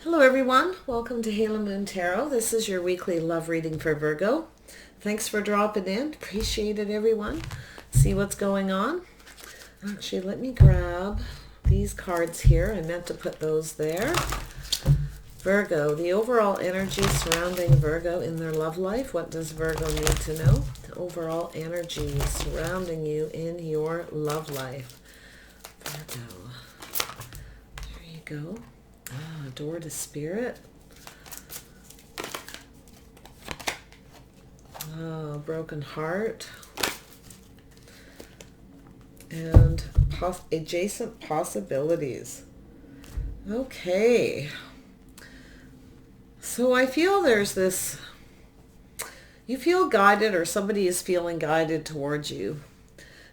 Hello everyone, welcome to Halo Moon Tarot. This is your weekly love reading for Virgo. Thanks for dropping in. Appreciate it everyone. See what's going on. Actually, let me grab these cards here. I meant to put those there. Virgo, the overall energy surrounding Virgo in their love life. What does Virgo need to know? The overall energy surrounding you in your love life. Virgo. There you go. Door to Spirit. Broken heart. And adjacent possibilities. Okay. So I feel there's this, you feel guided, or somebody is feeling guided towards you.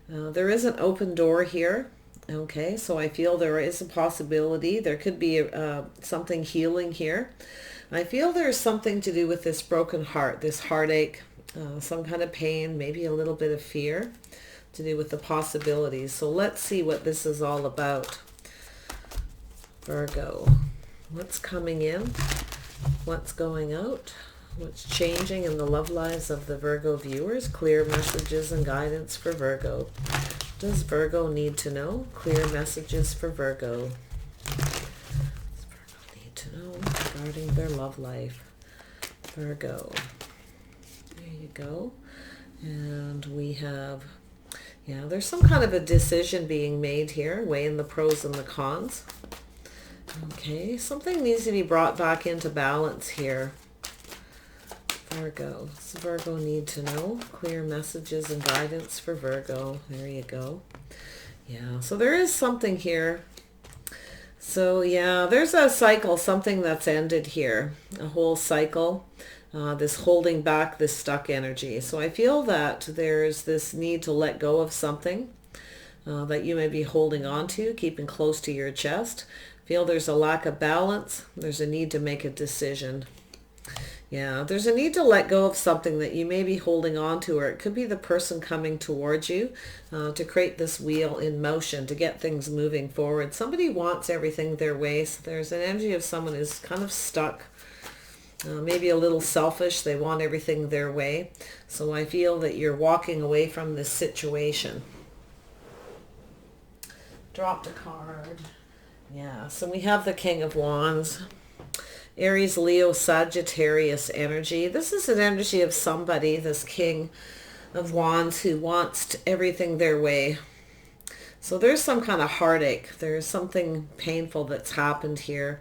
There is an open door here. Okay, so I feel there is a possibility. There could be something healing here. I feel there's something to do with this broken heart, this heartache, some kind of pain, maybe a little bit of fear to do with the possibilities. So let's see what this is all about. Virgo, what's coming in? What's going out? What's changing in the love lives of the Virgo viewers? Clear messages and guidance for Virgo. Does Virgo need to know? Clear messages for Virgo. Does Virgo need to know regarding their love life? Virgo. There you go. And we have, there's some kind of a decision being made here, weighing the pros and the cons. Okay, something needs to be brought back into balance here. Virgo. Does Virgo need to know? Clear messages and guidance for Virgo. There you go. Yeah, so there is something here. So yeah, there's a cycle, something that's ended here. A whole cycle. This holding back, this stuck energy. So I feel that there's this need to let go of something that you may be holding on to, keeping close to your chest. Feel there's a lack of balance. There's a need to make a decision. Yeah, there's a need to let go of something that you may be holding on to, or it could be the person coming towards you to create this wheel in motion, to get things moving forward. Somebody wants everything their way. So there's an energy of someone who's kind of stuck, maybe a little selfish. They want everything their way. So I feel that you're walking away from this situation. Dropped a card. Yeah, so we have the King of Wands. Aries, Leo, Sagittarius energy. This is an energy of somebody, this King of Wands, who wants everything their way. So there's some kind of heartache. There's something painful that's happened here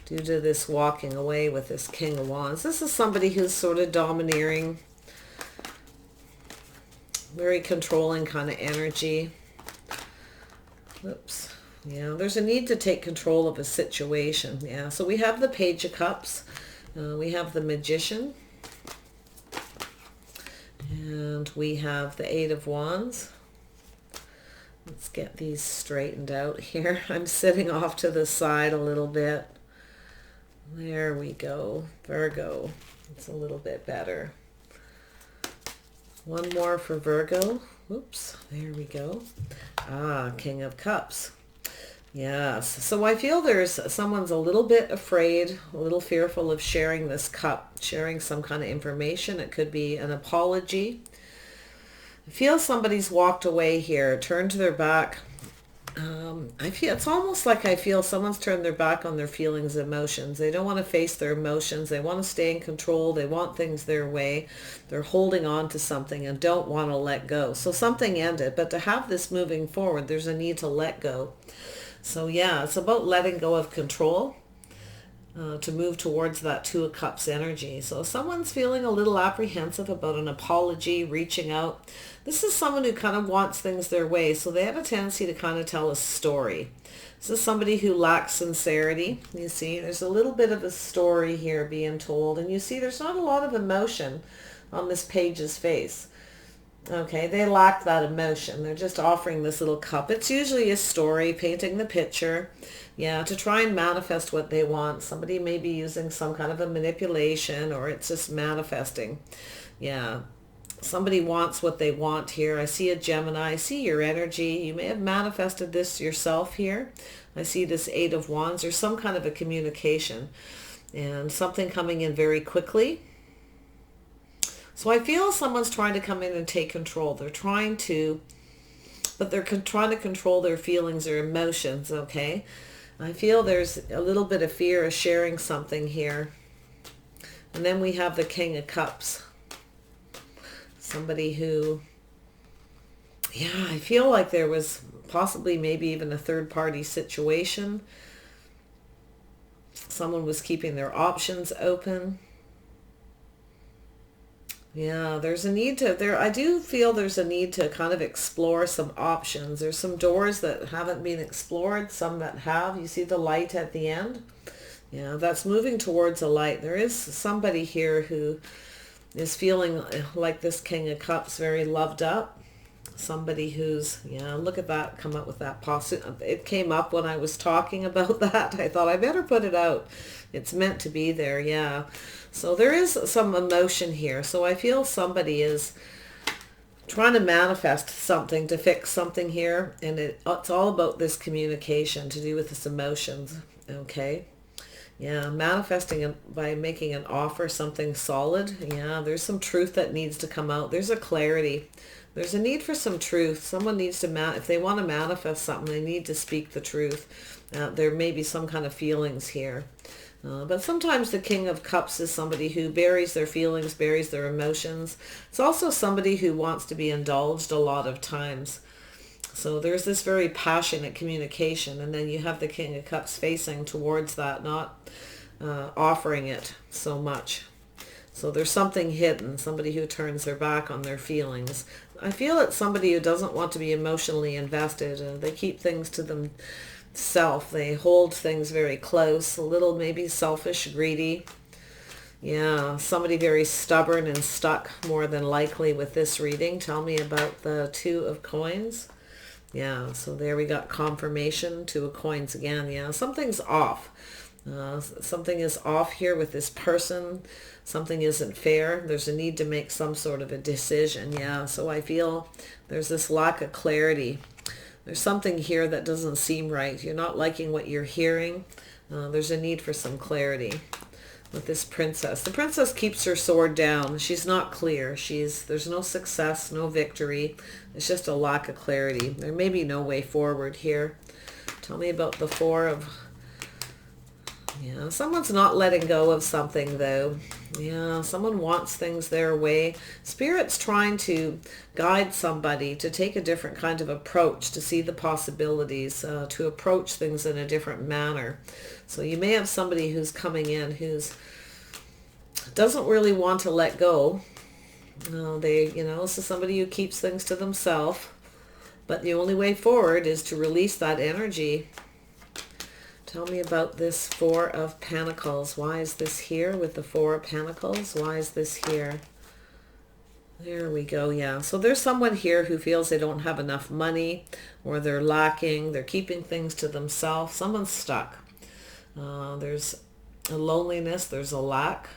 due to this walking away with this King of Wands. This is somebody who's sort of domineering, very controlling kind of energy. Oops. Yeah, there's a need to take control of a situation. Yeah, so we have the Page of Cups. We have the Magician. And we have the Eight of Wands. Let's get these straightened out here. I'm sitting off to the side a little bit. There we go. Virgo. It's a little bit better. One more for Virgo. Oops, there we go. King of Cups. Yes, so I feel someone's a little bit afraid, a little fearful of sharing this cup, sharing some kind of information. It could be an apology. I feel somebody's walked away here, turned their back. It's almost like I feel someone's turned their back on their feelings, emotions. They don't want to face their emotions. They want to stay in control. They want things their way. They're holding on to something and don't want to let go. So something ended, but to have this moving forward, there's a need to let go. So yeah, it's about letting go of control to move towards that Two of Cups energy. So someone's feeling a little apprehensive about an apology, reaching out. This is someone who kind of wants things their way. So they have a tendency to kind of tell a story. This is somebody who lacks sincerity. You see, there's a little bit of a story here being told. And you see, there's not a lot of emotion on this page's face. Okay, they lack that emotion. They're just offering this little cup. It's usually a story, painting the picture, to try and manifest what they want. Somebody may be using some kind of a manipulation, or it's just manifesting. Yeah, Somebody wants what they want here. I see a Gemini. I see your energy. You may have manifested this yourself here. I see this Eight of Wands. There's some kind of a communication and something coming in very quickly. So I feel someone's trying to come in and take control. They're trying to, but they're trying to control their feelings or emotions, okay? I feel there's a little bit of fear of sharing something here. And then we have the King of Cups. Somebody who, yeah, I feel like there was possibly maybe even a third-party situation. Someone was keeping their options open. Yeah, there's a need to, I do feel there's a need to kind of explore some options. There's some doors that haven't been explored, some that have. You see the light at the end? Yeah, that's moving towards a light. There is somebody here who is feeling like this King of Cups, very loved up. Somebody who's, yeah, look at that, come up with that it came up when I was talking about that. I thought I better put it out. It's meant to be there, yeah. So there is some emotion here. So I feel somebody is trying to manifest something, to fix something here. And it's all about this communication to do with this emotions, okay? Yeah, manifesting it by making an offer, something solid. Yeah, there's some truth that needs to come out. There's a clarity. There's a need for some truth. Someone needs to, if they want to manifest something, they need to speak the truth. There may be some kind of feelings here. But sometimes the King of Cups is somebody who buries their feelings, buries their emotions. It's also somebody who wants to be indulged a lot of times. So there's this very passionate communication, and then you have the King of Cups facing towards that, not offering it so much. So there's something hidden, somebody who turns their back on their feelings. I feel it's somebody who doesn't want to be emotionally invested. They keep things to themselves. They hold things very close, a little maybe selfish, greedy. Yeah, somebody very stubborn and stuck more than likely with this reading. Tell me about the Two of Coins. Yeah, so there we got confirmation, Two of Coins again. Yeah, something's off. Something is off here with this person. Something isn't fair. There's a need to make some sort of a decision. Yeah, so I feel there's this lack of clarity. There's something here that doesn't seem right. You're not liking what you're hearing. There's a need for some clarity with this princess. The princess keeps her sword down. She's not clear. There's no success, no victory. It's just a lack of clarity. There may be no way forward here. Tell me about the Four of... Yeah, someone's not letting go of something though. Yeah, someone wants things their way. Spirit's trying to guide somebody to take a different kind of approach, to see the possibilities, to approach things in a different manner. So you may have somebody who's coming in who's doesn't really want to let go. This is somebody who keeps things to themselves. But the only way forward is to release that energy. Tell me about this Four of Pentacles. Why is this here with the Four of Pentacles? Why is this here? There we go. Yeah. So there's someone here who feels they don't have enough money, or they're lacking. They're keeping things to themselves. Someone's stuck. There's a loneliness. There's a lack.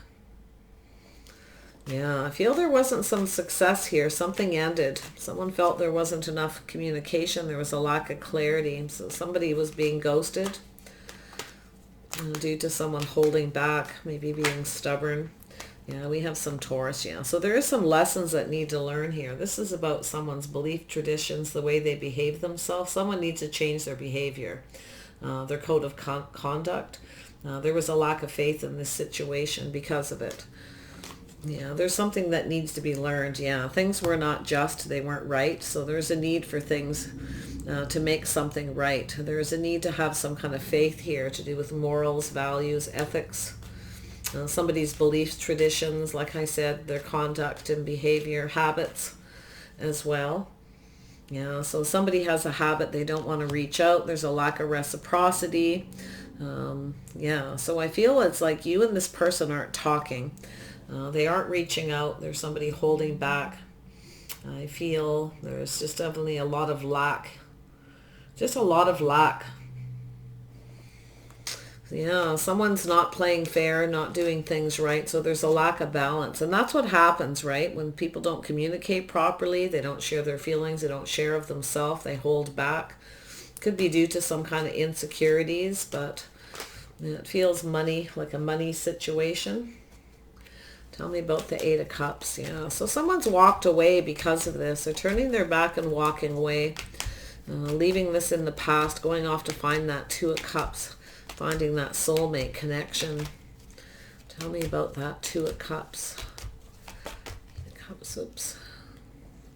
Yeah. I feel there wasn't some success here. Something ended. Someone felt there wasn't enough communication. There was a lack of clarity. So somebody was being ghosted. Due to someone holding back, maybe being stubborn. Yeah, we have some Taurus. Yeah, so there is some lessons that need to learn here. This is about someone's belief traditions, the way they behave themselves. Someone needs to change their behavior, their code of conduct. There was a lack of faith in this situation because of it. Yeah, there's something that needs to be learned. Yeah, things were not just, they weren't right. So there's a need for things to make something right. There's a need to have some kind of faith here to do with morals, values, ethics. Somebody's beliefs, traditions, like I said, their conduct and behavior, habits as well. Yeah, so somebody has a habit, they don't want to reach out. There's a lack of reciprocity. Yeah, so I feel it's like you and this person aren't talking. They aren't reaching out. There's somebody holding back. I feel there's just definitely a lot of lack. Just a lot of lack. Yeah, someone's not playing fair, not doing things right, so there's a lack of balance. And that's what happens, right? When people don't communicate properly, they don't share their feelings, they don't share of themselves, they hold back. Could be due to some kind of insecurities, but it feels money, like a money situation. Tell me about the Eight of Cups. Yeah, so someone's walked away because of this. They're turning their back and walking away, leaving this in the past, going off to find that Two of Cups, finding that soulmate connection. Tell me about that Two of Cups. Oops.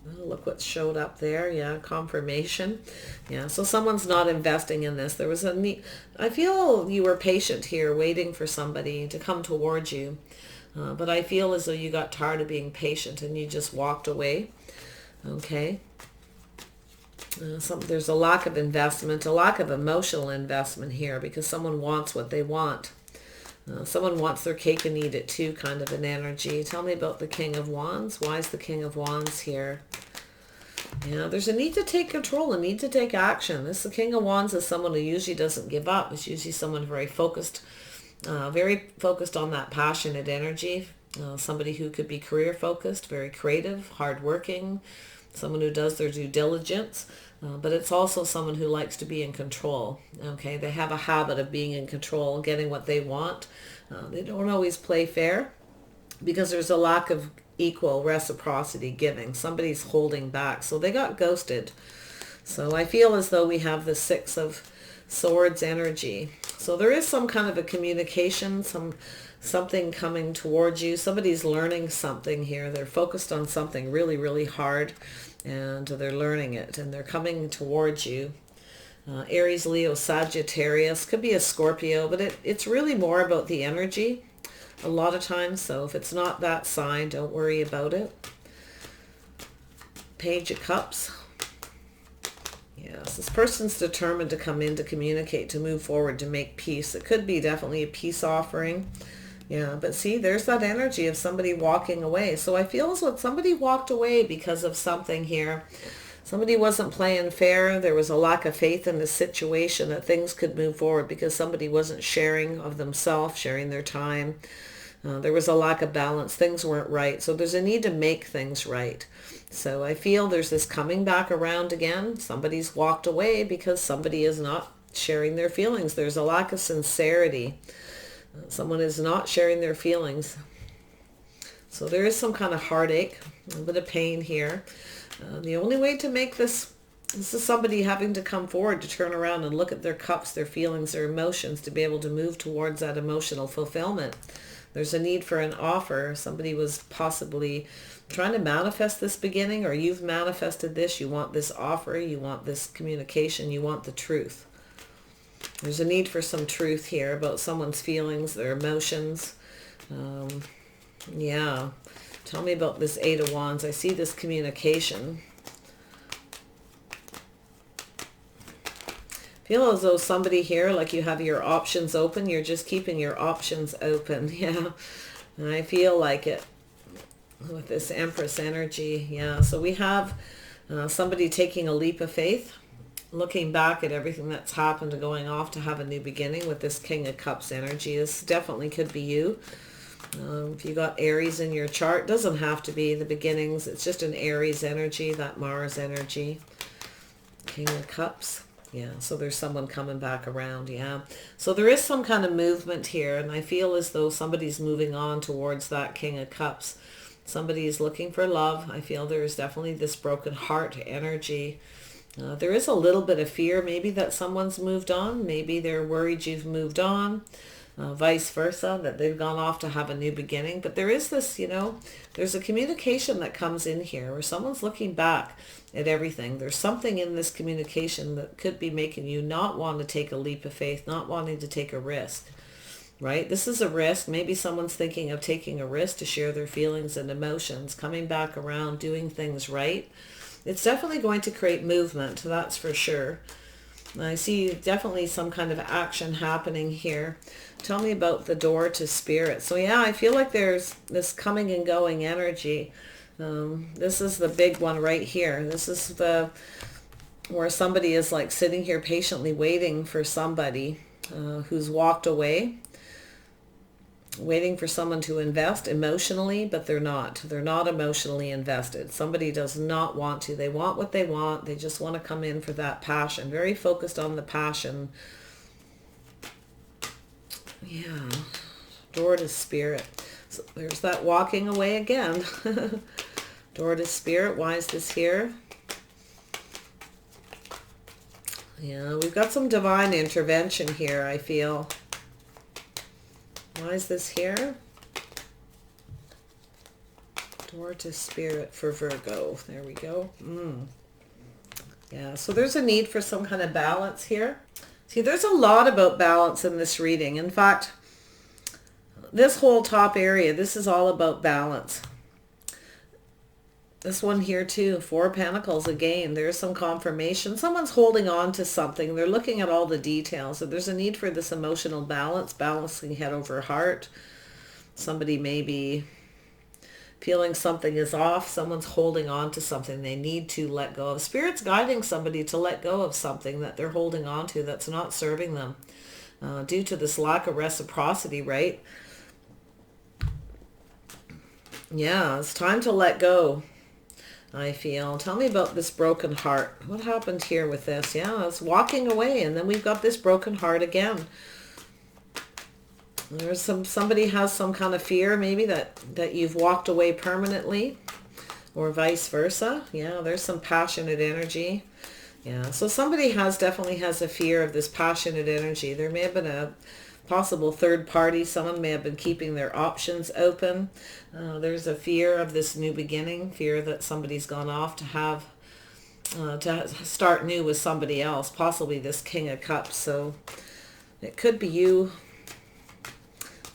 Oh, look what showed up there. Yeah, confirmation. Yeah, so someone's not investing in this. There was a need. I feel you were patient here, waiting for somebody to come towards you. But I feel as though you got tired of being patient and you just walked away. Okay. There's a lack of investment, a lack of emotional investment here because someone wants what they want. Someone wants their cake and eat it too, kind of an energy. Tell me about the King of Wands. Why is the King of Wands here? Yeah, there's a need to take control, a need to take action. The King of Wands is someone who usually doesn't give up. It's usually someone very focused on that passionate energy. Somebody who could be career focused, very creative, hardworking, someone who does their due diligence. But it's also someone who likes to be in control. Okay, they have a habit of being in control, getting what they want. They don't always play fair because there's a lack of equal reciprocity giving. Somebody's holding back, so they got ghosted. So I feel as though we have the Six of Swords energy. So there is some kind of a communication, something coming towards you. Somebody's learning something here. They're focused on something really, really hard, and they're learning it, and they're coming towards you. Aries, Leo, Sagittarius, could be a Scorpio, but it's really more about the energy a lot of times. So if it's not that sign, don't worry about it. Page of Cups. Yes, this person's determined to come in, to communicate, to move forward, to make peace. It could be definitely a peace offering. Yeah, but see, there's that energy of somebody walking away. So I feel as though somebody walked away because of something here. Somebody wasn't playing fair. There was a lack of faith in the situation that things could move forward because somebody wasn't sharing of themselves, sharing their time. There was a lack of balance. Things weren't right. So there's a need to make things right. So I feel there's this coming back around again. Somebody's walked away because somebody is not sharing their feelings. There's a lack of sincerity. Someone is not sharing their feelings. So there is some kind of heartache, a little bit of pain here. The only way to make this is somebody having to come forward to turn around and look at their cups, their feelings, their emotions, to be able to move towards that emotional fulfillment. There's a need for an offer. Somebody was possibly trying to manifest this beginning, or you've manifested this. You want this offer. You want this communication. You want the truth. There's a need for some truth here about someone's feelings, their emotions. Yeah. Tell me about this Eight of Wands. I see this communication. Feel as though somebody here, like you have your options open. You're just keeping your options open. Yeah. And I feel like it with this Empress energy. Yeah. So we have somebody taking a leap of faith, looking back at everything that's happened and going off to have a new beginning with this King of Cups energy. This definitely could be you. If you got Aries in your chart, doesn't have to be the beginnings. It's just an Aries energy, that Mars energy. King of Cups. Yeah, so there's someone coming back around, yeah. So there is some kind of movement here, and I feel as though somebody's moving on towards that King of Cups. Somebody is looking for love. I feel there is definitely this broken heart energy. There is a little bit of fear, maybe that someone's moved on. Maybe they're worried you've moved on. Vice versa, that they've gone off to have a new beginning. But there is this, there's a communication that comes in here where someone's looking back at everything. There's something in this communication that could be making you not want to take a leap of faith, not wanting to take a risk, right? This is a risk. Maybe someone's thinking of taking a risk to share their feelings and emotions, coming back around, doing things right. It's definitely going to create movement, that's for sure. I see definitely some kind of action happening here. Tell me about the door to spirit. So yeah, I feel like there's this coming and going energy. This is the big one right here. This is where somebody is like sitting here patiently waiting for somebody. who's walked away, waiting for someone to invest emotionally, but they're not. They're not emotionally invested. Somebody does not want to. They want what they want. They just want to come in for that passion. Very focused on the passion. Yeah. Door to Spirit. So there's that walking away again. Door to Spirit. Why is this here? Yeah, we've got some divine intervention here, I feel. Why is this here? Door to Spirit for Virgo. There we go. Yeah, so there's a need for some kind of balance here. See, there's a lot about balance in this reading. In fact, this whole top area, this is all about balance. This one here too, Four of Pentacles again. There's some confirmation. Someone's holding on to something. They're looking at all the details. So there's a need for this emotional balance, balancing head over heart. Somebody may be feeling something is off. Someone's holding on to something they need to let go of. Spirit's guiding somebody to let go of something that they're holding on to that's not serving them due to this lack of reciprocity, right? Yeah, it's time to let go, I feel. Tell me about this broken heart. What happened here with this? Yeah, it's walking away, and then we've got this broken heart again. There's somebody has some kind of fear, maybe that you've walked away permanently, or vice versa. Yeah, there's some passionate energy. Yeah, so somebody definitely has a fear of this passionate energy. There may have been a possible third party. Someone may have been keeping their options open. There's a fear of this new beginning, fear that somebody's gone off to start new with somebody else, possibly this King of Cups. So it could be you,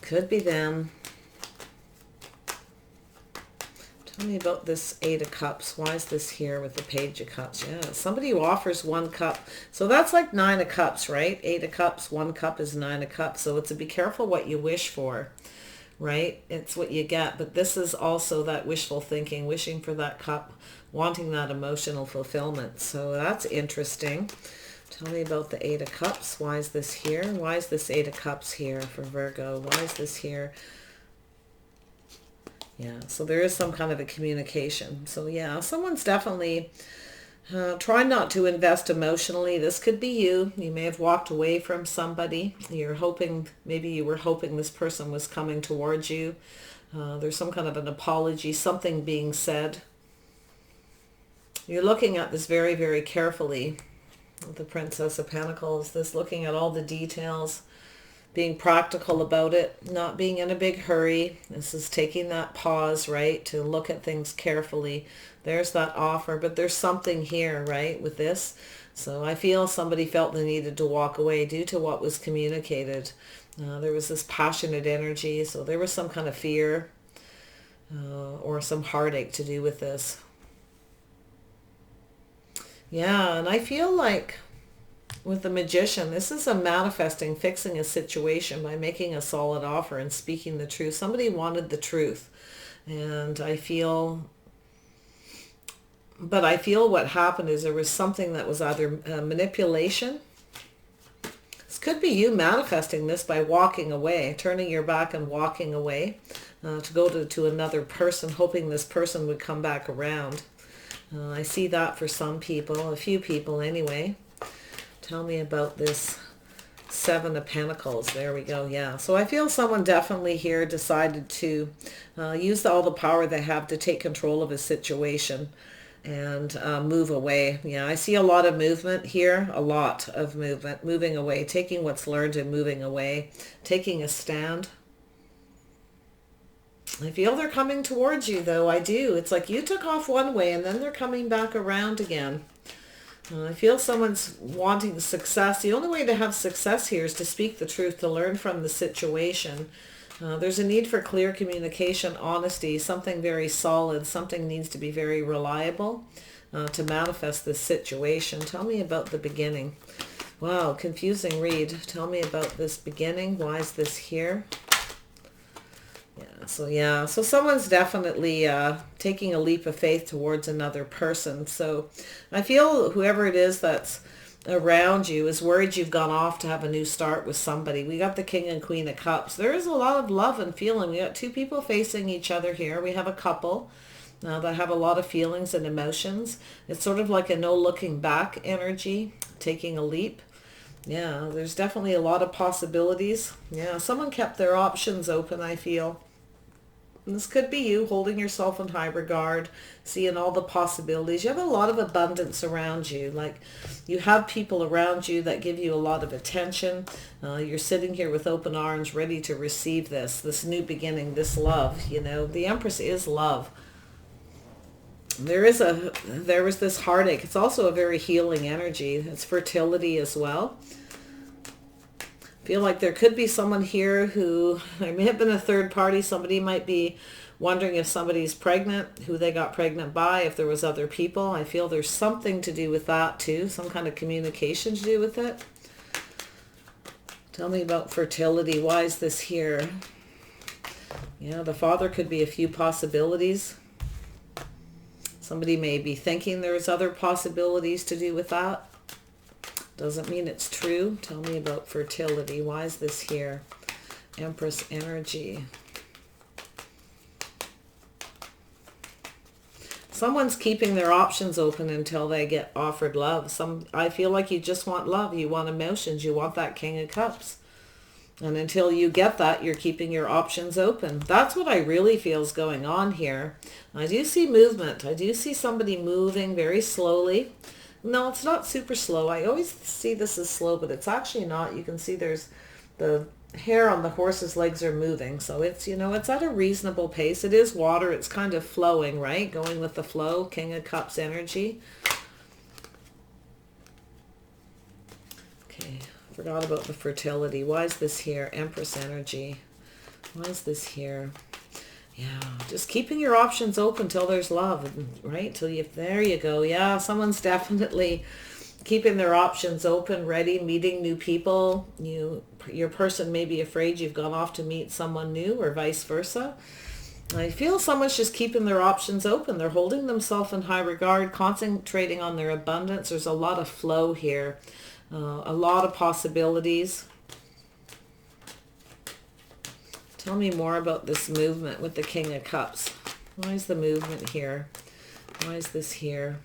could be them. Tell me about this Eight of Cups. Why is this here with the Page of Cups? Yeah, somebody who offers one cup. So that's like Nine of Cups, right? Eight of Cups, one cup is Nine of Cups. So it's a be careful what you wish for, right? It's what you get. But this is also that wishful thinking, wishing for that cup, wanting that emotional fulfillment. So that's interesting. Tell me about the Eight of Cups. Why is this here? Why is this Eight of Cups here for Virgo? Why is this here? Yeah, so there is some kind of a communication. So yeah, someone's definitely trying not to invest emotionally. This could be you. You may have walked away from somebody. You're hoping, maybe you were hoping this person was coming towards you. There's some kind of an apology, something being said. You're looking at this very, very carefully. The Princess of Pentacles, this looking at all the details, being practical about it, not being in a big hurry. This is taking that pause, right, to look at things carefully. There's that offer, but there's something here, right, with this. So I feel somebody felt they needed to walk away due to what was communicated. There was this passionate energy, so there was some kind of fear or some heartache to do with this. Yeah, and I feel like with the Magician, this is a manifesting, fixing a situation by making a solid offer and speaking the truth. Somebody wanted the truth. And I feel what happened is there was something that was either manipulation. This could be you manifesting this by walking away, turning your back and walking away to go to another person, hoping this person would come back around. I see that for some people, a few people anyway. Tell me about this Seven of Pentacles. There we go. Yeah. So I feel someone definitely here decided to use all the power they have to take control of a situation and move away. Yeah, I see a lot of movement here, a lot of movement, moving away, taking what's learned and moving away, taking a stand. I feel they're coming towards you, though. I do. It's like you took off one way and then they're coming back around again. I feel someone's wanting success. The only way to have success here is to speak the truth, to learn from the situation. There's a need for clear communication, honesty, something very solid. Something needs to be very reliable to manifest this situation. Tell me about the beginning. Wow, confusing read. Tell me about this beginning. Why is this here? Yeah, so someone's definitely taking a leap of faith towards another person. So I feel whoever it is that's around you is worried you've gone off to have a new start with somebody. We got the King and Queen of Cups. There is a lot of love and feeling. We got two people facing each other here. We have a couple that have a lot of feelings and emotions. It's sort of like a no looking back energy, taking a leap. Yeah, there's definitely a lot of possibilities. Yeah, someone kept their options open, I feel. And this could be you holding yourself in high regard, seeing all the possibilities. You have a lot of abundance around you. Like you have people around you that give you a lot of attention. You're sitting here with open arms, ready to receive this new beginning, this love. You know, the Empress is love. There was this heartache. It's also a very healing energy. It's fertility as well. Feel like there could be someone here who, there may have been a third party. Somebody might be wondering if somebody's pregnant, who they got pregnant by, if there was other people. I feel there's something to do with that too, some kind of communication to do with it. Tell me about fertility. Why is this here? Yeah, the Father could be a few possibilities. Somebody may be thinking there's other possibilities to do with that. Doesn't mean it's true. Tell me about fertility. Why is this here? Empress energy. Someone's keeping their options open until they get offered love. I feel like you just want love. You want emotions. You want that King of Cups. And until you get that, you're keeping your options open. That's what I really feel is going on here. I do see movement. I do see somebody moving very slowly. No, it's not super slow. I always see this as slow, but it's actually not. You can see there's the hair on the horse's legs are moving. So it's, you know, it's at a reasonable pace. It is water. It's kind of flowing, right? Going with the flow. King of Cups energy. Okay. Forgot about the fertility. Why is this here? Empress energy. Why is this here? Yeah, just keeping your options open till there's love, right? There you go. Yeah, someone's definitely keeping their options open, ready, meeting new people. Your person may be afraid you've gone off to meet someone new or vice versa. I feel someone's just keeping their options open. They're holding themselves in high regard, concentrating on their abundance. There's a lot of flow here, a lot of possibilities. Tell me more about this movement with the King of Cups. Why is the movement here? Why is this here?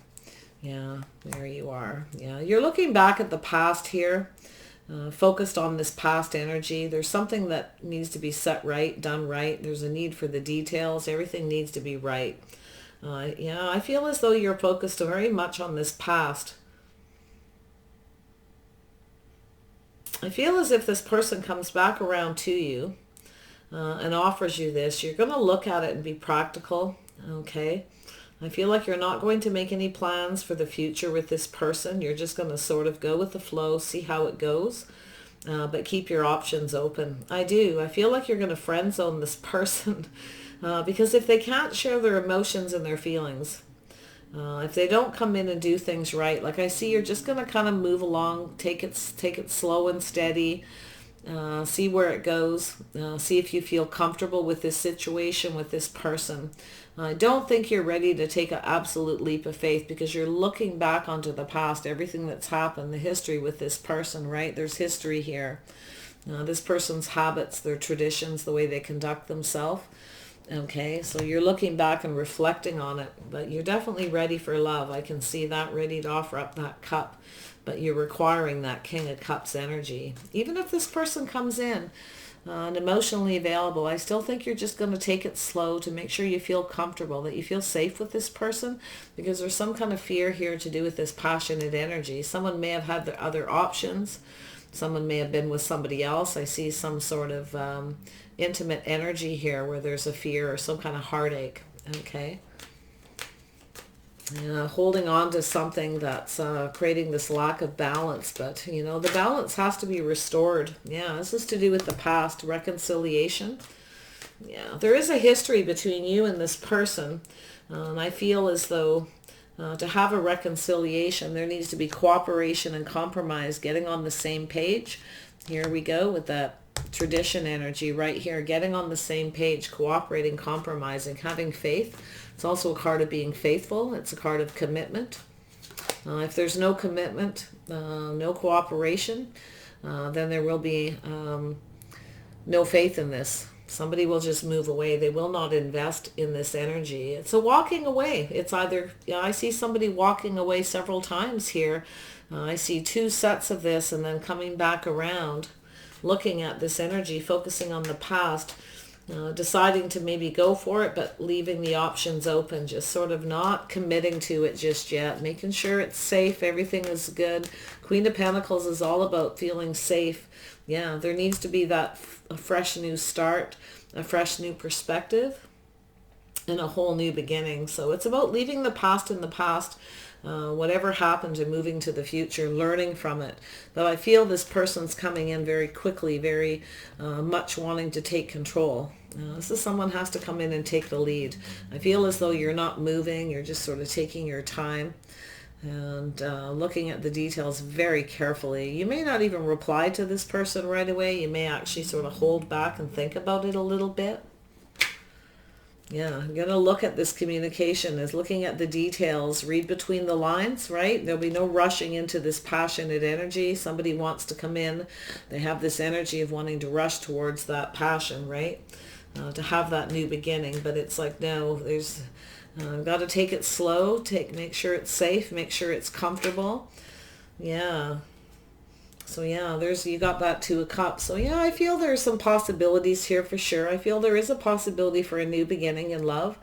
Yeah, there you are. Yeah, you're looking back at the past here, focused on this past energy. There's something that needs to be set right, done right. There's a need for the details. Everything needs to be right. Yeah, I feel as though you're focused very much on this past. I feel as if this person comes back around to you, and offers you this, you're going to look at it and be practical, okay? I feel like you're not going to make any plans for the future with this person. You're just going to sort of go with the flow, see how it goes, but keep your options open. I feel like you're going to friend zone this person because if they can't share their emotions and their feelings, if they don't come in and do things right, like I see you're just going to kind of move along, take it slow and steady. See where it goes. See if you feel comfortable with this situation, with this person. I don't think you're ready to take an absolute leap of faith because you're looking back onto the past, everything that's happened, the history with this person, right? There's history here. This person's habits, their traditions, the way they conduct themselves. Okay, so you're looking back and reflecting on it, but you're definitely ready for love. I can see that, ready to offer up that cup. But you're requiring that King of Cups energy. Even if this person comes in and emotionally available, I still think you're just going to take it slow to make sure you feel comfortable, that you feel safe with this person, because there's some kind of fear here to do with this passionate energy. Someone may have had their other options. Someone may have been with somebody else. I see some sort of intimate energy here where there's a fear or some kind of heartache. Okay. Holding on to something that's creating this lack of balance, but the balance has to be restored. Yeah, this is to do with the past, reconciliation. Yeah, there is a history between you and this person, and I feel as though to have a reconciliation, there needs to be cooperation and compromise, getting on the same page. Here we go with that tradition energy right here, getting on the same page, cooperating, compromising, having faith. It's also a card of being faithful. It's a card of commitment. If there's no commitment, no cooperation, then there will be no faith in this. Somebody will just move away. They will not invest in this energy. It's a walking away. It's either, I see somebody walking away several times here. I see two sets of this and then coming back around, looking at this energy, focusing on the past, deciding to maybe go for it, but leaving the options open, just sort of not committing to it just yet, making sure it's safe, everything is good. Queen of Pentacles is all about feeling safe. Yeah, there needs to be that a fresh new start, a fresh new perspective, and a whole new beginning. So it's about leaving the past in the past, whatever happened, and moving to the future, learning from it. But I feel this person's coming in very quickly, very much wanting to take control. This is someone has to come in and take the lead. I feel as though you're not moving, you're just sort of taking your time and looking at the details very carefully. You may not even reply to this person right away. You may actually sort of hold back and think about it a little bit. Yeah, I'm going to look at this communication as looking at the details, read between the lines, right? There'll be no rushing into this passionate energy. Somebody wants to come in. They have this energy of wanting to rush towards that passion, right? To have that new beginning. But it's like, no, there's... got to take it slow, make sure it's safe, make sure it's comfortable. Yeah. So yeah, you got that Two of Cups. So yeah, I feel there's some possibilities here for sure. I feel there is a possibility for a new beginning in love.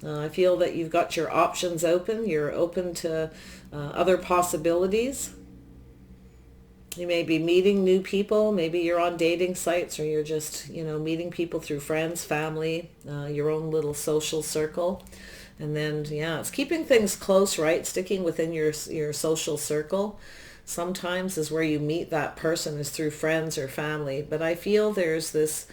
I feel that you've got your options open. You're open to other possibilities. You may be meeting new people. Maybe you're on dating sites, or you're just, meeting people through friends, family, your own little social circle. And then, yeah, it's keeping things close, right? Sticking within your social circle. Sometimes is where you meet that person, is through friends or family. But I feel there's this...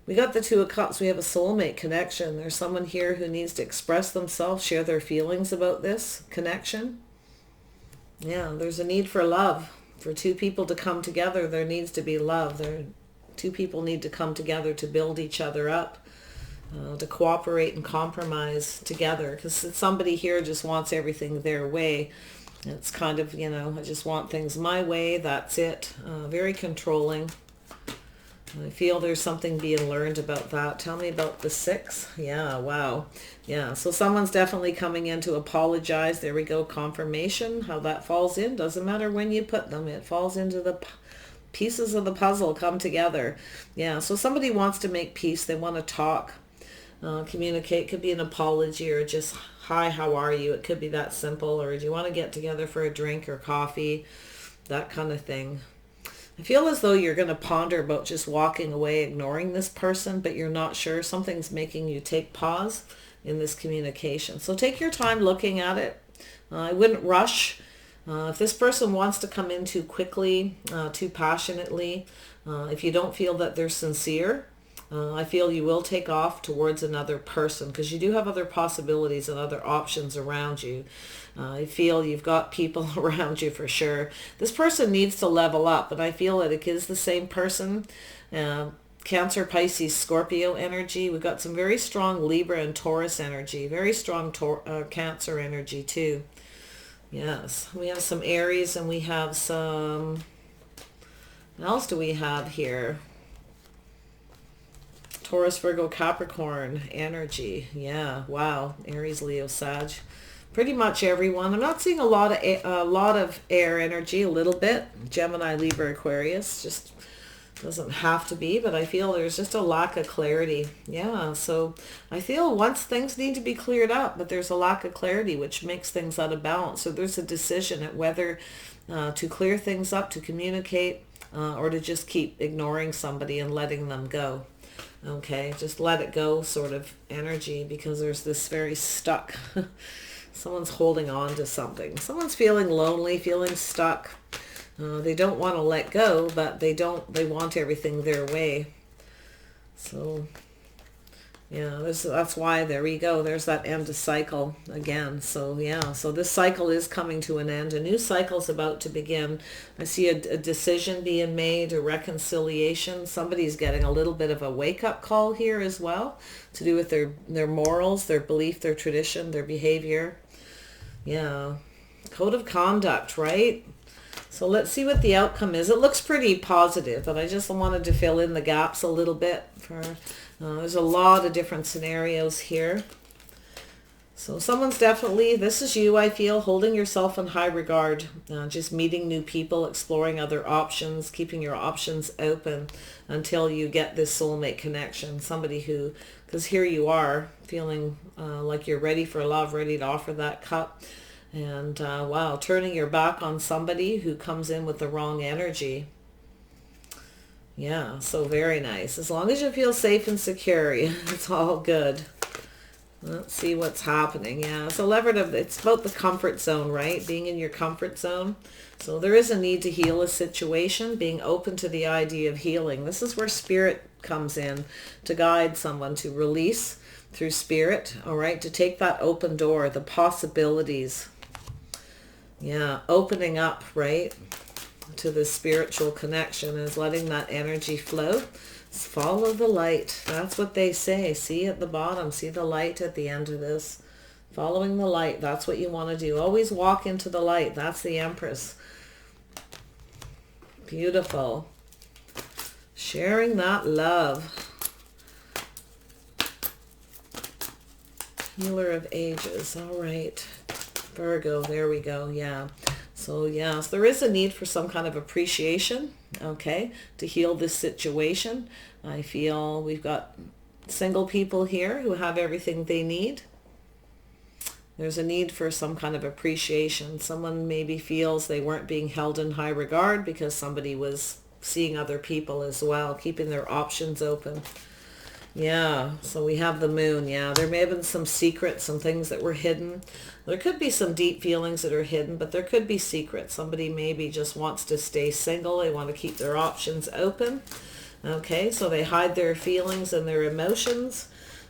We got the Two of Cups. We have a soulmate connection. There's someone here who needs to express themselves, share their feelings about this connection. Yeah, there's a need for love. For two people to come together, there needs to be love. Two people need to come together to build each other up. To cooperate and compromise together, because somebody here just wants everything their way. It's kind of, I just want things my way, that's it. Very controlling. I feel there's something being learned about that. Tell me about the Six. Yeah, wow. Yeah, so someone's definitely coming in to apologize. There we go, confirmation. How that falls in, doesn't matter when you put them. It falls into the pieces of the puzzle come together. Yeah, so somebody wants to make peace. They want to talk. Communicate. Could be an apology, or just, hi, how are you? It could be that simple. Or do you want to get together for a drink or coffee? That kind of thing. I feel as though you're going to ponder about just walking away, ignoring this person, but you're not sure. Something's making you take pause in this communication. So take your time looking at it. I wouldn't rush. If this person wants to come in too quickly, too passionately, if you don't feel that they're sincere, I feel you will take off towards another person, because you do have other possibilities and other options around you. I feel you've got people around you for sure. This person needs to level up, and I feel that it is the same person. Cancer, Pisces, Scorpio energy. We've got some very strong Libra and Taurus energy. Very strong Cancer energy too. Yes, we have some Aries, and we have some... What else do we have here? Taurus, Virgo, Capricorn energy. Yeah, wow. Aries, Leo, Sag. Pretty much everyone. I'm not seeing a lot of air energy, a little bit. Gemini, Libra, Aquarius. Just doesn't have to be, but I feel there's just a lack of clarity. Yeah, so I feel once things need to be cleared up, but there's a lack of clarity, which makes things out of balance. So there's a decision at whether to clear things up, to communicate, or to just keep ignoring somebody and letting them go. Okay, just let it go sort of energy, because there's this very stuck. Someone's holding on to something. Someone's feeling lonely, feeling stuck. They don't want to let go, but they want everything their way. So, yeah, that's why, there we go. There's that end of cycle again. So, yeah, so this cycle is coming to an end. A new cycle's about to begin. I see a decision being made, a reconciliation. Somebody's getting a little bit of a wake-up call here as well, to do with their morals, their belief, their tradition, their behavior. Yeah. Code of conduct, right? So let's see what the outcome is. It looks pretty positive, but I just wanted to fill in the gaps a little bit. There's a lot of different scenarios here. So someone's definitely, this is you, I feel, holding yourself in high regard, just meeting new people, exploring other options, keeping your options open until you get this soulmate connection. Somebody who, because here you are feeling like you're ready for love, ready to offer that cup. And wow, turning your back on somebody who comes in with the wrong energy. Yeah, so very nice. As long as you feel safe and secure, it's all good. Let's see what's happening. Yeah, so it's about the comfort zone, right? Being in your comfort zone. So there is a need to heal a situation, being open to the idea of healing. This is where spirit comes in to guide someone to release through spirit, all right? To take that open door, the possibilities. Yeah, opening up, right, to the spiritual connection is letting that energy flow. Follow the light. That's what they say. See at the bottom. See the light at the end of this. Following the light. That's what you want to do. Always walk into the light. That's the Empress. Beautiful. Sharing that love. Healer of Ages. All right. Virgo. There we go. Yeah. So yes, there is a need for some kind of appreciation, okay, to heal this situation. I feel we've got single people here who have everything they need. There's a need for some kind of appreciation. Someone maybe feels they weren't being held in high regard because somebody was seeing other people as well, keeping their options open. Yeah, so we have the moon. Yeah, there may have been some secrets, some things that were hidden. There could be some deep feelings that are hidden, but there could be secrets. Somebody maybe just wants to stay single. They want to keep their options open. Okay, so they hide their feelings and their emotions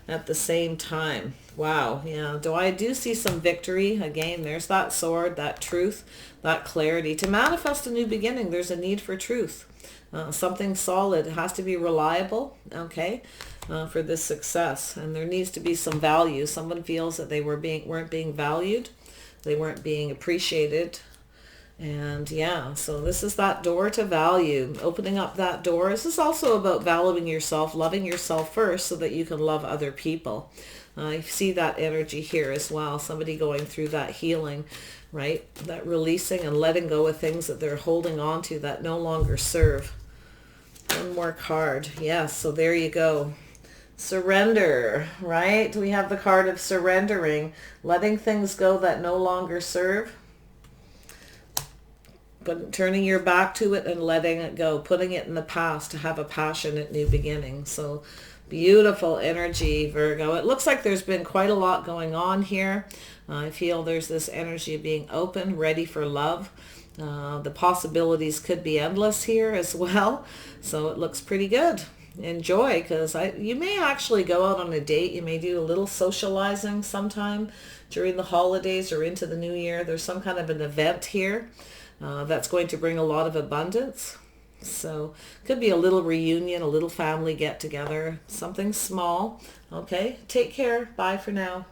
at the same time. Wow, yeah. I do see some victory. Again, there's that sword, that truth, that clarity. To manifest a new beginning, there's a need for truth. Something solid. It has to be reliable, okay, for this success. And there needs to be some value. Someone feels that they weren't being valued. They weren't being appreciated. And yeah, so this is that door to value. Opening up that door. This is also about valuing yourself, loving yourself first so that you can love other people. I see that energy here as well. Somebody going through that healing, right? That releasing and letting go of things that they're holding on to that no longer serve. One more card. Yes, so there you go. Surrender, right? We have the card of surrendering, letting things go that no longer serve, but turning your back to it and letting it go, putting it in the past to have a passionate new beginning. So beautiful energy, Virgo. It looks like there's been quite a lot going on here. I feel there's this energy of being open, ready for love. The possibilities could be endless here as well. So it looks pretty good. Enjoy, because you may actually go out on a date. You may do a little socializing sometime during the holidays or into the new year. There's some kind of an event here that's going to bring a lot of abundance. So could be a little reunion, a little family get together, something small. Okay, take care. Bye for now.